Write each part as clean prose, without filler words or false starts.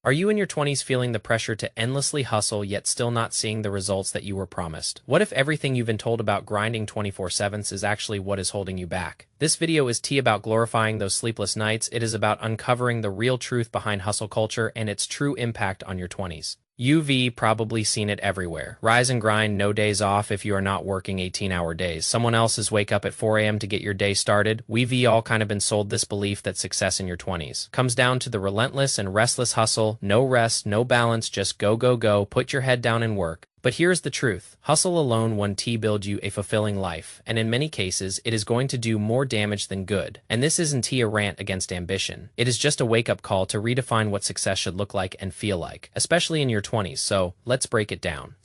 Are you in your 20s feeling the pressure to endlessly hustle yet still not seeing the results that you were promised? What if everything you've been told about grinding 24/7 is actually what is holding you back? This video is about glorifying those sleepless nights. It is about uncovering the real truth behind hustle culture and its true impact on your 20s. You've probably seen it everywhere. Rise and grind, no days off if you are not working 18-hour days. Someone else's wake up at 4 a.m. to get your day started. We've all kind of been sold this belief that success in your 20s comes down to the relentless and restless hustle, no rest, no balance, just go, go, go, put your head down and work. But here's the truth. Hustle alone won't build you a fulfilling life, and in many cases, it is going to do more damage than good. And this isn't a rant against ambition. It is just a wake-up call to redefine what success should look like and feel like, especially in your 20s. So let's break it down.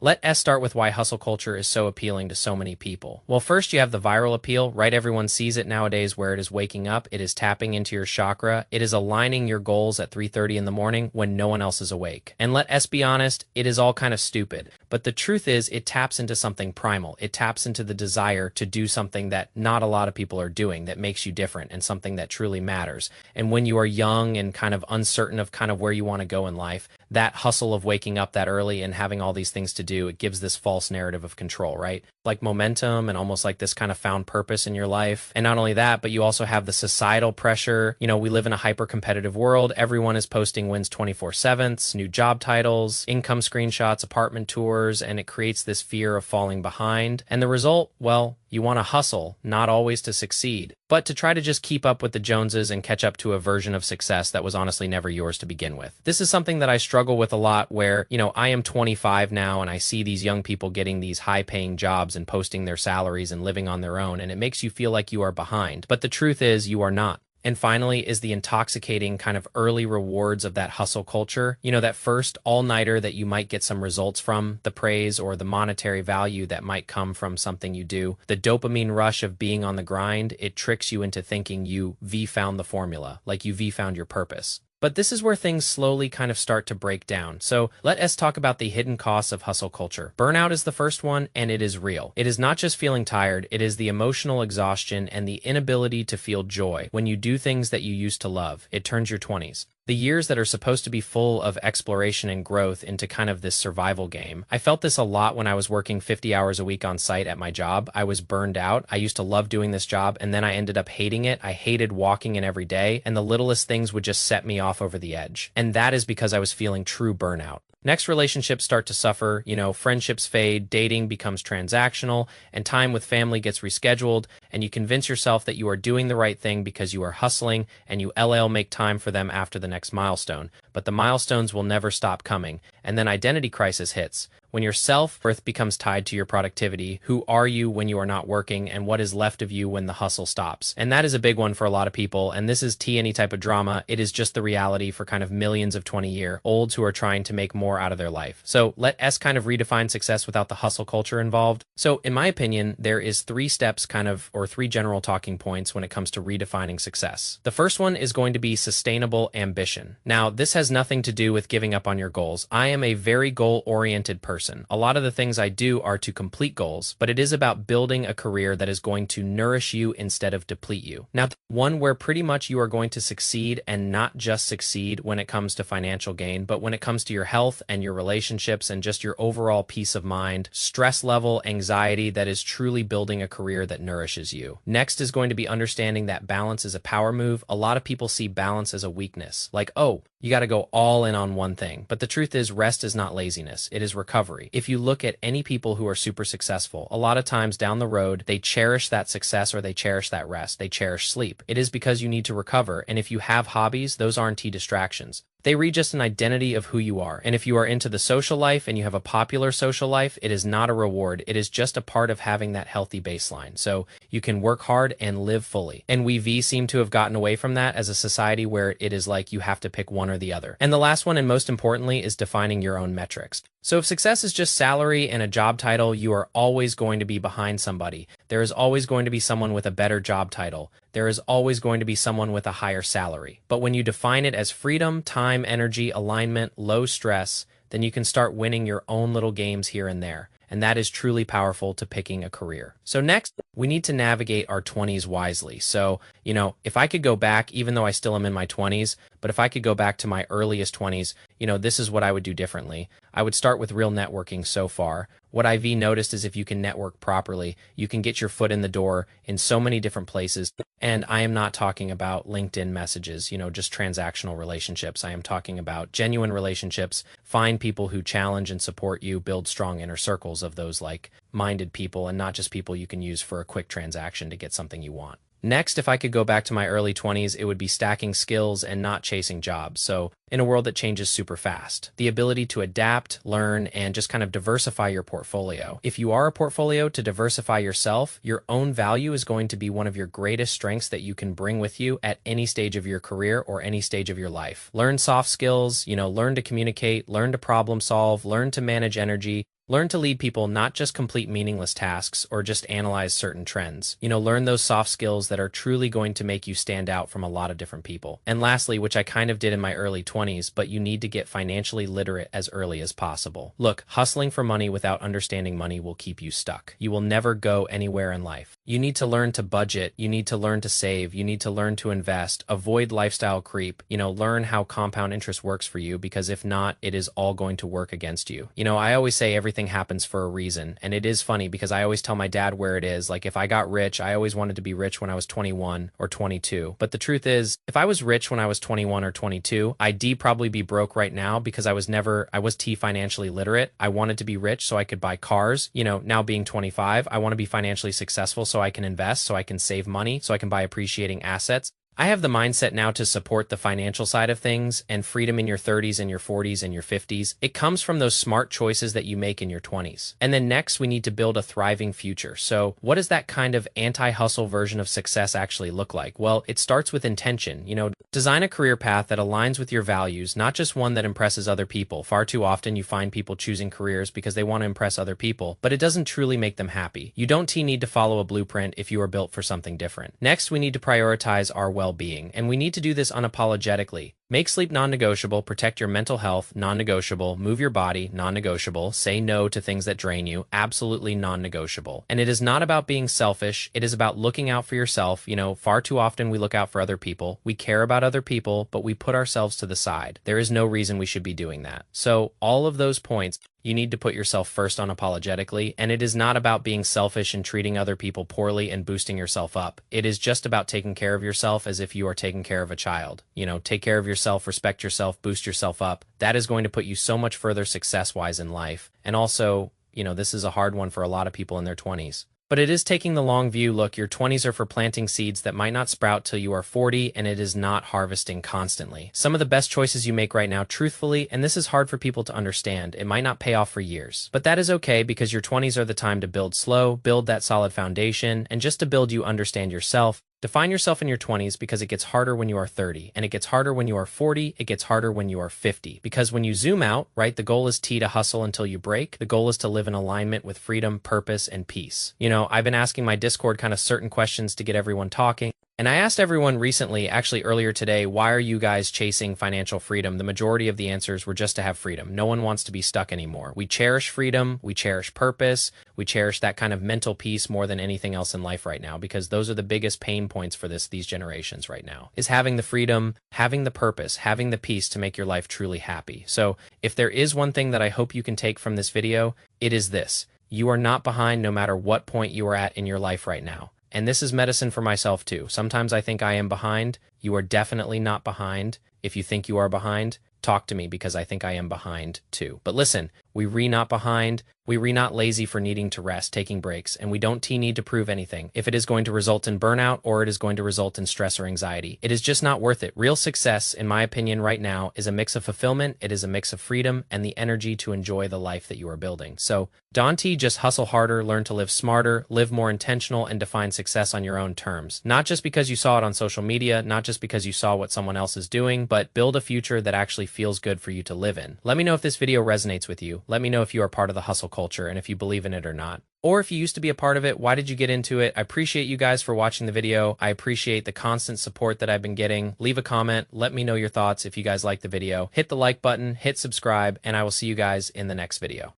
Let's start with why hustle culture is so appealing to so many people. Well, first you have the viral appeal, right? Everyone sees it nowadays where it is waking up, it is tapping into your chakra, it is aligning your goals at 3:30 in the morning when no one else is awake. And let's be honest, it is all kind of stupid. But the truth is it taps into something primal. It taps into the desire to do something that not a lot of people are doing that makes you different and something that truly matters. And when you are young and kind of uncertain of kind of where you want to go in life, that hustle of waking up that early and having all these things to do, it gives this false narrative of control, right? Like momentum and almost like this kind of found purpose in your life. And not only that, but you also have the societal pressure. You know, we live in a hyper-competitive world. Everyone is posting wins 24/7, new job titles, income screenshots, apartment tours, and it creates this fear of falling behind. And the result, well, you want to hustle, not always to succeed, but to try to just keep up with the Joneses and catch up to a version of success that was honestly never yours to begin with. This is something that I struggle with a lot where, I am 25 now and I see these young people getting these high-paying jobs and posting their salaries and living on their own, and it makes you feel like you are behind. But the truth is you are not. And finally is the intoxicating kind of early rewards of that hustle culture. That first all-nighter that you might get some results from, the praise or the monetary value that might come from something you do. The dopamine rush of being on the grind, it tricks you into thinking you found the formula, like you found your purpose. But this is where things slowly kind of start to break down. So let us talk about the hidden costs of hustle culture. Burnout is the first one, and it is real. It is not just feeling tired, it is the emotional exhaustion and the inability to feel joy when you do things that you used to love. It turns your 20s. The years that are supposed to be full of exploration and growth into kind of this survival game. I felt this a lot when I was working 50 hours a week on site at my job. I was burned out. I used to love doing this job, and then I ended up hating it. I hated walking in every day, and the littlest things would just set me off over the edge. And that is because I was feeling true burnout. Next, relationships start to suffer, friendships fade, dating becomes transactional, and time with family gets rescheduled, and you convince yourself that you are doing the right thing because you are hustling, and you make time for them after the next milestone. But the milestones will never stop coming, and then identity crisis hits. When your self-worth becomes tied to your productivity, who are you when you are not working, and what is left of you when the hustle stops? And that is a big one for a lot of people, and this is any type of drama. It is just the reality for kind of millions of 20-year-olds who are trying to make more out of their life. So let us kind of redefine success without the hustle culture involved. So in my opinion, there is 3 steps or 3 general talking points when it comes to redefining success. The first one is going to be sustainable ambition. Now, this has nothing to do with giving up on your goals. I am a very goal-oriented person. A lot of the things I do are to complete goals, but it is about building a career that is going to nourish you instead of deplete you. Now, one where pretty much you are going to succeed, and not just succeed when it comes to financial gain, but when it comes to your health and your relationships and just your overall peace of mind, stress level, anxiety, that is truly building a career that nourishes you. Next is going to be understanding that balance is a power move. A lot of people see balance as a weakness, like, oh, you got to go all in on one thing. But the truth is, rest is not laziness, it is recovery. If you look at any people who are super successful, a lot of times down the road, they cherish that success or they cherish that rest. They cherish sleep. It is because you need to recover. And if you have hobbies, those aren't distractions. They read just an identity of who you are. And if you are into the social life and you have a popular social life, it is not a reward. It is just a part of having that healthy baseline. So you can work hard and live fully. And we seem to have gotten away from that as a society where it is like you have to pick one or the other. And the last one, and most importantly, is defining your own metrics. So if success is just salary and a job title, you are always going to be behind somebody. There is always going to be someone with a better job title. There is always going to be someone with a higher salary. But when you define it as freedom, time, energy, alignment, low stress, then you can start winning your own little games here and there. And that is truly powerful to picking a career. So next, we need to navigate our 20s wisely. So, if I could go back, even though I still am in my 20s, But if I could go back to my earliest 20s, this is what I would do differently. I would start with real networking so far. What I've noticed is if you can network properly, you can get your foot in the door in so many different places. And I am not talking about LinkedIn messages, just transactional relationships. I am talking about genuine relationships. Find people who challenge and support you, build strong inner circles of those like-minded people, and not just people you can use for a quick transaction to get something you want. Next, if I could go back to my early 20s, it would be stacking skills and not chasing jobs. So in a world that changes super fast, the ability to adapt, learn, and just kind of diversify your portfolio. If you are a portfolio, to diversify yourself, your own value is going to be one of your greatest strengths that you can bring with you at any stage of your career or any stage of your life. Learn soft skills, learn to communicate, learn to problem solve, learn to manage energy. Learn to lead people, not just complete meaningless tasks or just analyze certain trends. Learn those soft skills that are truly going to make you stand out from a lot of different people. And lastly, which I kind of did in my early 20s, but you need to get financially literate as early as possible. Look, hustling for money without understanding money will keep you stuck. You will never go anywhere in life. You need to learn to budget. You need to learn to save. You need to learn to invest. Avoid lifestyle creep. Learn how compound interest works for you, because if not, it is all going to work against you. I always say everything happens for a reason. And it is funny because I always tell my dad where it is. Like if I got rich, I always wanted to be rich when I was 21 or 22. But the truth is, if I was rich when I was 21 or 22, I'd probably be broke right now because I was financially literate. I wanted to be rich so I could buy cars. Now being 25, I want to be financially successful so I can invest, so I can save money, so I can buy appreciating assets. I have the mindset now to support the financial side of things and freedom in your 30s and your 40s and your 50s. It comes from those smart choices that you make in your 20s. And then next, we need to build a thriving future. So what does that kind of anti-hustle version of success actually look like? Well, it starts with intention. Design a career path that aligns with your values, not just one that impresses other people. Far too often, you find people choosing careers because they want to impress other people, but it doesn't truly make them happy. You don't need to follow a blueprint if you are built for something different. Next, we need to prioritize our well-being, and we need to do this unapologetically. Make sleep non-negotiable, protect your mental health, non-negotiable, move your body, non-negotiable, say no to things that drain you, absolutely non-negotiable. And it is not about being selfish, it is about looking out for yourself. Far too often we look out for other people, we care about other people, but we put ourselves to the side. There is no reason we should be doing that. So all of those points, you need to put yourself first unapologetically, and it is not about being selfish and treating other people poorly and boosting yourself up. It is just about taking care of yourself as if you are taking care of a child. Take care of yourself, respect yourself, boost yourself up. That is going to put you so much further success-wise in life. And also, this is a hard one for a lot of people in their 20s. But it is taking the long view. Look, your 20s are for planting seeds that might not sprout till you are 40, and it is not harvesting constantly. Some of the best choices you make right now, truthfully, and this is hard for people to understand, it might not pay off for years. But that is okay, because your 20s are the time to build slow, build that solid foundation, and just to build you understand yourself. Define yourself in your 20s, because it gets harder when you are 30, and it gets harder when you are 40, it gets harder when you are 50. Because when you zoom out, right, the goal is to hustle until you break. The goal is to live in alignment with freedom, purpose, and peace. I've been asking my Discord kind of certain questions to get everyone talking. And I asked everyone recently, actually earlier today, why are you guys chasing financial freedom? The majority of the answers were just to have freedom. No one wants to be stuck anymore. We cherish freedom, we cherish purpose, we cherish that kind of mental peace more than anything else in life right now, because those are the biggest pain points for these generations right now, is having the freedom, having the purpose, having the peace to make your life truly happy. So if there is one thing that I hope you can take from this video, it is this. You are not behind no matter what point you are at in your life right now. And this is medicine for myself too. Sometimes I think I am behind. You are definitely not behind. If you think you are behind, talk to me, because I think I am behind too. But listen, we not behind. We not lazy for needing to rest, taking breaks, and we don't need to prove anything. If it is going to result in burnout or it is going to result in stress or anxiety, it is just not worth it. Real success, in my opinion right now, is a mix of fulfillment, it is a mix of freedom, and the energy to enjoy the life that you are building. So, Dante, just hustle harder, learn to live smarter, live more intentional, and define success on your own terms. Not just because you saw it on social media, not just because you saw what someone else is doing, but build a future that actually feels good for you to live in. Let me know if this video resonates with you. Let me know if you are part of the hustle culture and if you believe in it or not. Or if you used to be a part of it, why did you get into it? I appreciate you guys for watching the video. I appreciate the constant support that I've been getting. Leave a comment. Let me know your thoughts if you guys like the video. Hit the like button, hit subscribe, and I will see you guys in the next video.